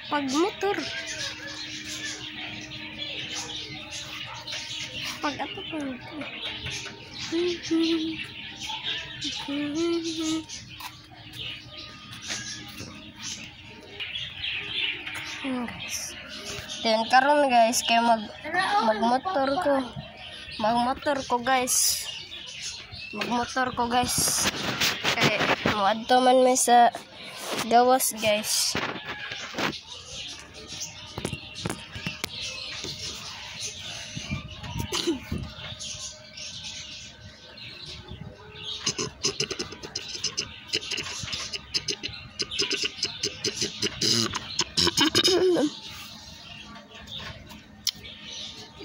Pag motor. Pag apa pa. Guys. Then karon guys kay magmotor ko guys. Magmotor ko guys. Kay moadto man may sa gawas guys.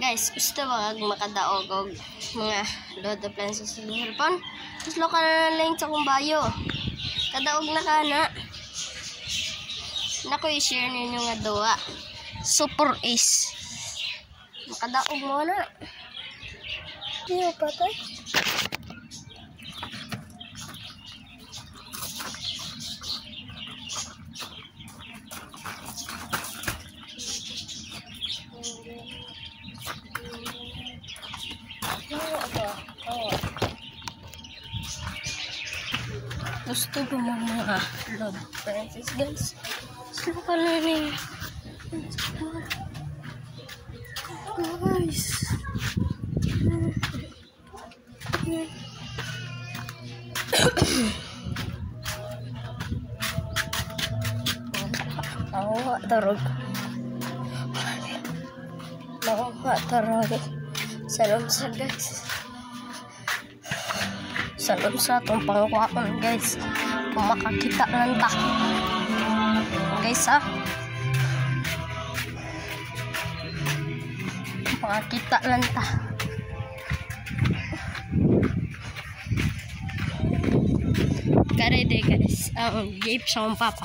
Guys, gusto ba makadaog og mga load appliances sa cellphone? Mas lokal na lang sa kong bayo. Kadaog na kana. Nako i-share ninyo nga duwa. Super Ace. Makadaog mo na. Diyo pa to. Gusto ko mga load appliances guys. Slow ka na rin. Guys. Nakuha tarog. Salam sa guys. Salam sa itong pangkuhaan guys. Kung makakita lang ta. Guys ha. Makakita lang ta. Karede guys. Ang jeep sa papa.